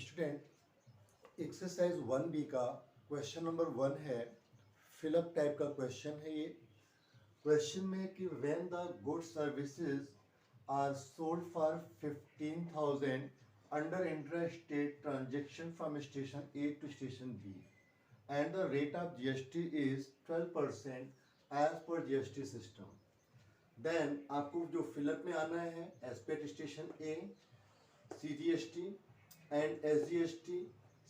Student exercise 1B का question number 1 है। Fill up type का क्वेश्चन है ये। क्वेश्चन में कि when the goods services are sold for 15,000 under inter state transaction from station A to station B and the rate of GST is 12% as per GST system, then आपको जो fill up में आना है aspect station A CGST and SGST,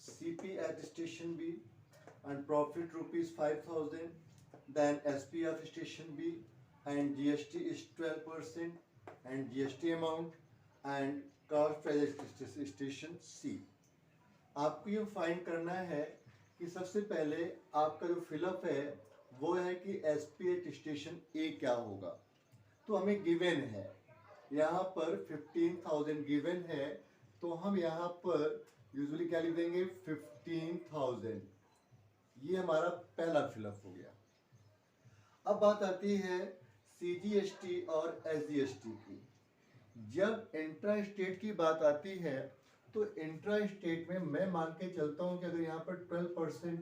CP at station B and profit rupees 5,000, then SP of station B and GST is 12% and GST amount and cost price station C। आपको ये find करना है कि सबसे पहले आपका जो फिलअप है वो है कि SP एट स्टेशन A क्या होगा। तो हमें गिवन है यहाँ पर 15,000 गिवन है, तो हम यहाँ पर यूजुअली क्या लिख देंगे 15,000। ये हमारा पहला फिलअप हो गया। अब बात आती है CGST और SGST की। जब इंट्रा स्टेट की बात आती है तो इंट्रा स्टेट में मैं मान के चलता हूँ कि अगर यहाँ पर 12%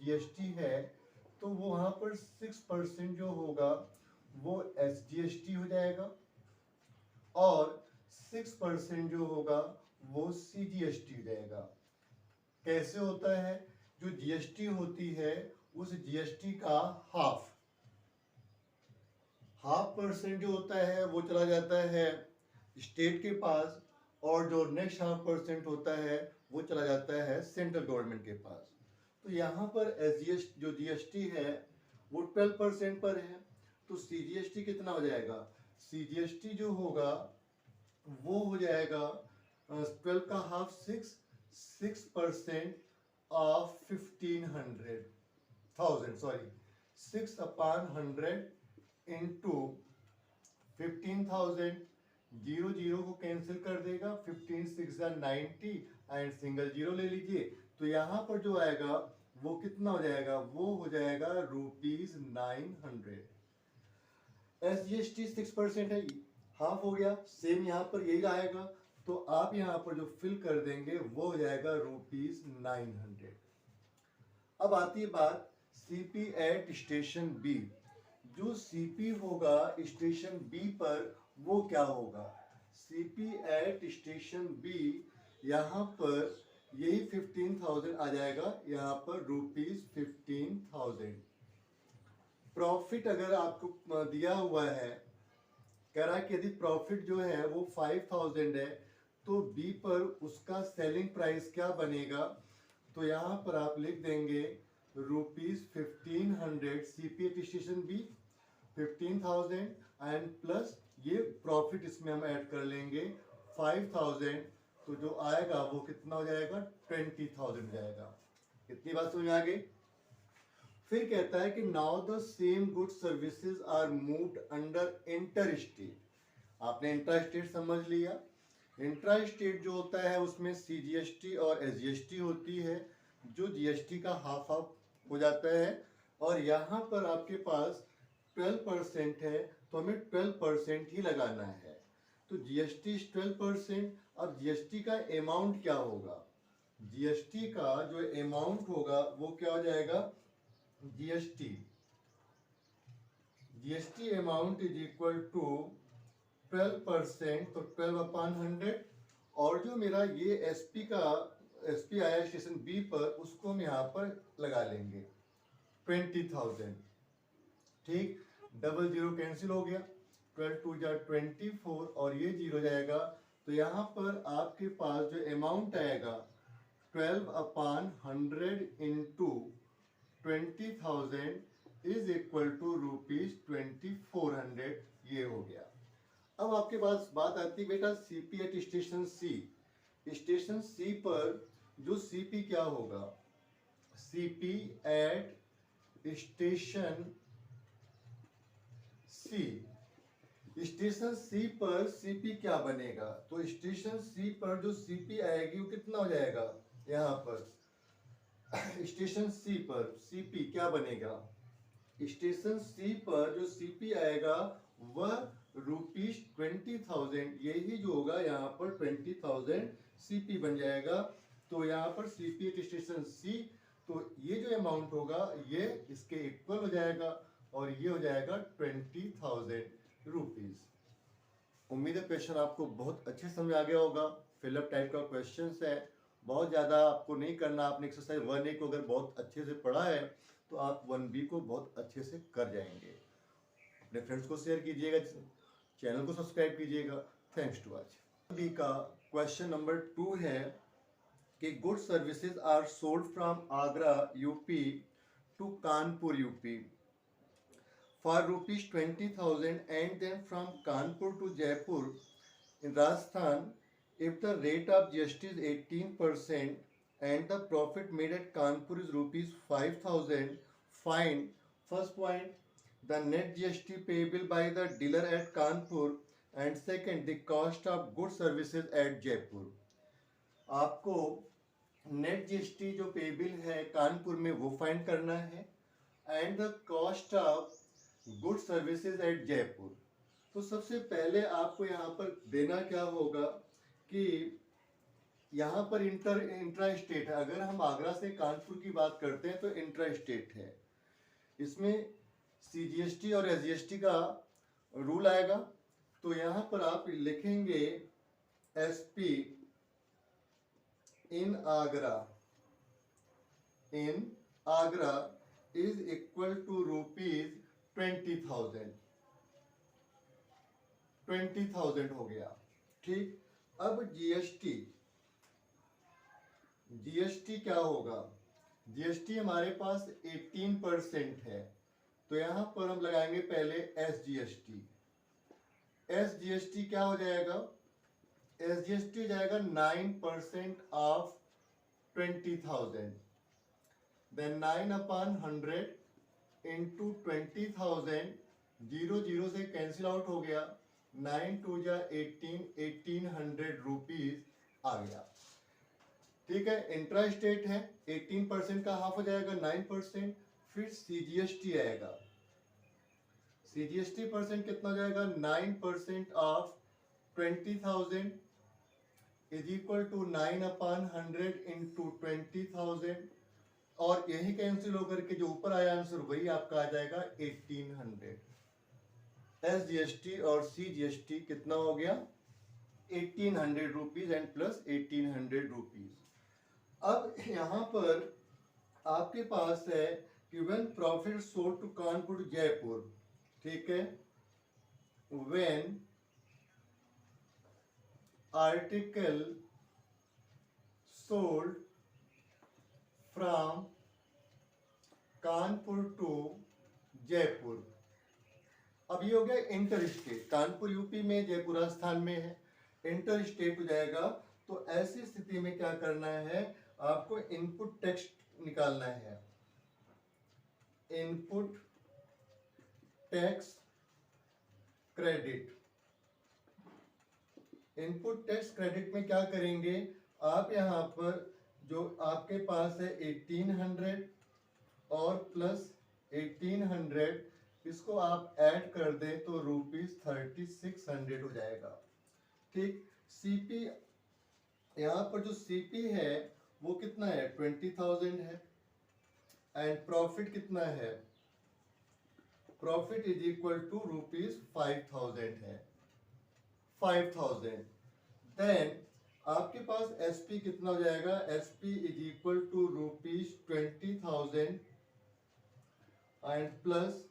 GST है तो वो वहाँ पर 6% जो होगा वो SGST हो जाएगा और 6% जो होगा वो CGST हो जाएगा। कैसे होता है? जो GST होती है उस GST का हाफ परसेंट जो होता है वो चला जाता है स्टेट के पास और जो नेक्स्ट हाफ परसेंट होता है वो चला जाता है सेंट्रल गवर्नमेंट के पास। तो यहाँ पर SGST जो GST है वो 12% पर है, तो CGST कितना हो जाएगा? CGST जो होगा वो हो जाएगा 12 का half 6% of 6 upon 100 into 15,000। Zero zero को कैंसिल कर देगा, 15 6 90 एंड सिंगल जीरो ले लीजिए। तो यहाँ पर जो आएगा वो कितना हो जाएगा? वो हो जाएगा ₹900। SGST 6% है, हाफ हो गया। सेम यहाँ पर यही आएगा, तो आप यहाँ पर जो फिल कर देंगे वो हो जाएगा ₹900। अब आती है बात CP एट स्टेशन B। जो CP होगा स्टेशन B पर वो क्या होगा? CP एट स्टेशन B यहाँ पर यही 15,000 आ जाएगा, यहाँ पर ₹15,000। प्रॉफिट अगर आपको दिया हुआ है, कह रहा है कि यदि प्रॉफिट जो है वो 5,000 है तो बी पर उसका सेलिंग प्राइस क्या बनेगा? तो यहाँ पर आप लिख देंगे ₹1500 CP station B 15,000 and plus ये प्रॉफिट इसमें हम ऐड कर लेंगे 5,000, तो जो आएगा वो कितना हो जाएगा? 20,000 हो जाएगा। इतनी बात समझ में आ गई? फिर कहता है कि now the same good services are moved under inter state. आपने इंट्रा स्टेट समझ लिया। इंट्रा स्टेट जो होता है उसमें CGST और SGST होती है, जो GST का हाफ हो जाता है। और यहाँ पर आपके पास 12% है, तो हमें 12% ही लगाना है। तो GST 12%। अब GST का अमाउंट क्या होगा? GST का जो अमाउंट होगा वो क्या हो जाएगा? GST amount is equal to 12%, तो 12 अपॉन 100। और जो मेरा ये SP आया स्टेशन B पर, उसको हम यहाँ पर लगा लेंगे 20,000। ठीक, डबल जीरो कैंसिल हो गया, 12 2 जा 24 और ये जीरो जाएगा। तो यहाँ पर आपके पास जो अमाउंट आएगा 12 upon 100 into 20,000 is equal to ₹2400। ये हो गया। अब आपके पास बात आती है बेटा CP at station C। Station C पर जो CP क्या होगा? CP at station C। Station C पर CP क्या बनेगा? तो स्टेशन C पर जो CP आएगी वो कितना हो जाएगा? यहाँ पर स्टेशन C पर CP क्या बनेगा? स्टेशन C पर जो CP आएगा वह ₹20,000, यही जो होगा यहाँ पर 20,000 CP बन जाएगा। तो यहाँ पर सीपी एट स्टेशन सी, तो ये जो अमाउंट होगा ये इसके इक्वल हो जाएगा और ये हो जाएगा 20,000 रुपीज। उम्मीद है क्वेश्चन आपको बहुत अच्छे समझ आ गया होगा। फिलअप टाइप का क्वेश्चन है, बहुत ज़्यादा आपको नहीं करना। आपने एक्सरसाइज 1A को अगर बहुत अच्छे से पढ़ा है तो आप 1B को बहुत अच्छे से कर जाएंगे। अपने फ्रेंड्स को शेयर कीजिएगा, चैनल को सब्सक्राइब कीजिएगा। Thanks to watch. बी का क्वेश्चन नंबर 2 है कि good services are sold from Agra UP to Kanpur UP for rupees 20,000 and then from Kanpur to Jaipur in Rajasthan, if the rate of GST is 18% and the profit made at Kanpur is rupees 5,000, find first point the net GST payable by the dealer at Kanpur and second the cost of goods services at Jaipur. आपको net GST जो payable है कानपुर में वो find करना है and the cost of good services at Jaipur. तो सबसे पहले आपको यहाँ पर देना क्या होगा कि यहाँ पर इंट्रा स्टेट है। अगर हम आगरा से कानपुर की बात करते हैं तो इंट्रा स्टेट है, इसमें सीजीएसटी और एसजीएसटी का रूल आएगा। तो यहाँ पर आप लिखेंगे SP in Agra is equal to rupees 20,000 हो गया। ठीक, अब जीएसटी क्या होगा? जीएसटी हमारे पास 18% है, तो यहां पर हम लगाएंगे पहले एसजीएसटी। एसजीएसटी क्या हो जाएगा? एसजीएसटी हो जाएगा 9% ऑफ 20,000, देन 9/100 इंटू 20,000, 0 से कैंसिल आउट हो गया, 9 2 जा 1800 रुपीज आ गया। ठीक है, इंट्रा स्टेट है, 18% का हाफ हो जाएगा 9%। फिर सीजीएसटी आएगा, सीजीएसटी परसेंट कितना हो जाएगा? 9% of 20,000 is equal to 9/100 into 20,000, और यही कैंसिल होकर के जो ऊपर आया आंसर वही आपका आ जाएगा 1800। एसजीएसटी और सीजीएसटी कितना हो गया? 1800 रुपीज एंड प्लस 1800 रुपीज। अब यहां पर आपके पास है कि when profit sold to Kanpur Jaipur, ठीक है, when article sold from Kanpur to Jaipur. अब ये हो गया इंटर स्टेट, कानपुर यूपी में, जयपुर राजस्थान में है, इंटर स्टेट हो जाएगा। तो ऐसी स्थिति में क्या करना है? आपको इनपुट टैक्स निकालना है। Input tax credit, input tax credit में क्या करेंगे आप? यहां पर जो आपके पास है 1800 और प्लस 1800, इसको आप ऐड कर दें तो रुपीज 3600 हो जाएगा। ठीक, सीपी यहाँ पर जो सीपी है वो कितना है? 20,000 है एंड प्रॉफिट कितना है? Profit is equal to rupees 5,000 है, 5,000। देन आपके पास एसपी कितना हो जाएगा? SP is equal to rupees 20,000 and plus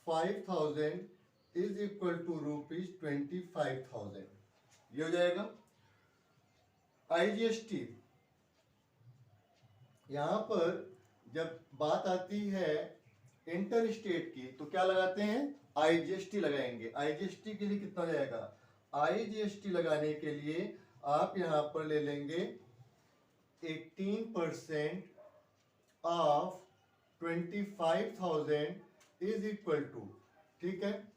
5,000 is equal to rupees 25,000, ये हो जाएगा। आईजीएसटी, यहां पर जब बात आती है इंटर स्टेट की तो क्या लगाते हैं? आईजीएसटी लगाएंगे। आईजीएसटी के लिए कितना जाएगा? आईजीएसटी लगाने के लिए आप यहां पर ले लेंगे 18% ऑफ 25,000 इज इक्वल टू, ठीक है,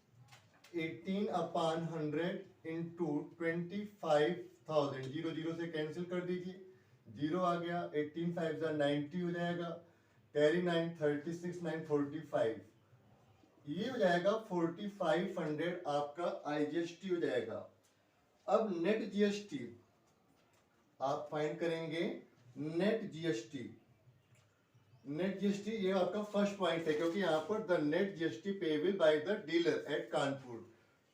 18/100 इंटू 25,000, 0 से कैंसिल कर दीजिए, 0 आ गया, 18 5 90 हो जाएगा, कैरी 9 36 9 45, ये हो जाएगा 4500 आपका आईजीएसटी हो जाएगा। अब नेट जीएसटी आप फाइंड करेंगे नेट जीएसटी, नेट जीएसटी ये आपका फर्स्ट पॉइंट है, क्योंकि यहाँ पर the net GST payable by the dealer at Kanpur.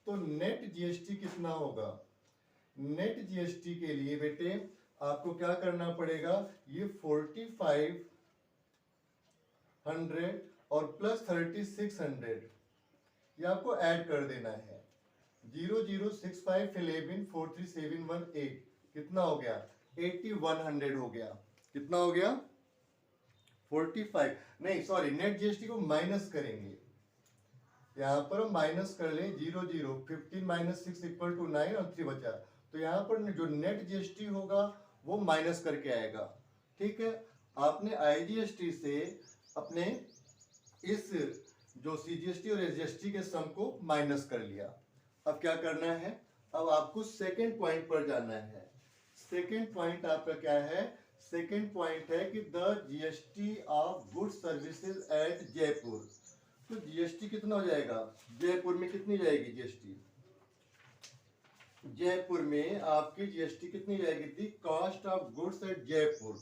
तो नेट जीएसटी कितना होगा? नेट जीएसटी के लिए बेटे आपको क्या करना पड़ेगा, ये 4500 और प्लस 3600 ये आपको ऐड कर देना है। 0065114371 कितना हो गया? 8100 हो गया। कितना हो गया? 45 नहीं सॉरी, नेट जीएसटी को माइनस करेंगे, यहाँ पर हम माइनस कर लें 15 माइनस 6 इक्वल टू 9 और 3 बचा, तो यहाँ पर जो नेट जीएसटी होगा वो माइनस करके आएगा। ठीक है, आपने आईजीएसटी से अपने इस जो सीजीएसटी और एसजीएसटी के सम को माइनस कर लिया। अब क्या करना है, अब आपको सेकेंड पॉइंट पर जाना है। सेकेंड पॉइंट आपका क्या है? सेकेंड पॉइंट है कि the GST of goods services at Jaipur. तो जीएसटी कितना हो जाएगा? जयपुर में कितनी जाएगी जीएसटी? जयपुर में आपकी जीएसटी कितनी जाएगी? दी cost of goods at Jaipur.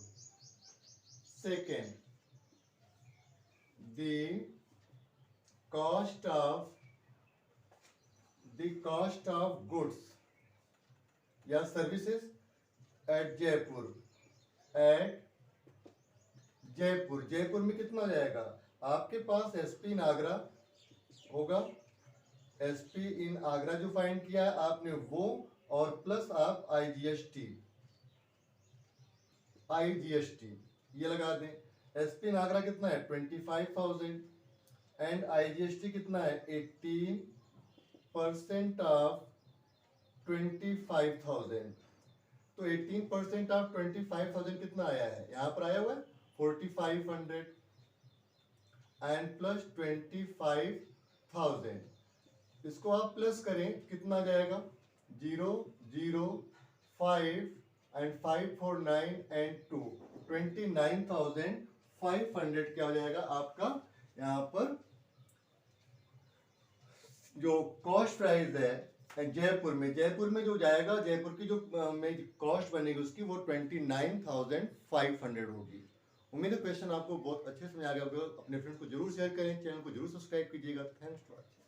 Second, the cost of goods या सर्विसेज एट जयपुर, जयपुर में कितना जाएगा? आपके पास एसपी इन आगरा होगा, एसपी इन आगरा जो फाइंड किया है आपने वो, और प्लस आप आईजीएसटी ये लगा दें। एसपी इन आगरा कितना है? 25,000 एंड आईजीएसटी कितना है? 18% ऑफ 25,000। तो 18% ऑफ 25,000 कितना आया है? यहाँ पर आया हुआ है 4500 एंड प्लस 25,000। इसको आप प्लस करें, कितना आ जाएगा? 005 एंड 549 एंड 2 29,500 क्या हो जाएगा आपका? यहाँ पर जो कॉस्ट प्राइस है जयपुर में जो जाएगा, जयपुर की जो में कॉस्ट बनेगी उसकी वो 29,500 होगी। उम्मीद है क्वेश्चन आपको बहुत अच्छे समझ आ गया होगा। अपने फ्रेंड्स को जरूर शेयर करें, चैनल को जरूर सब्सक्राइब कीजिएगा। Thanks for watching.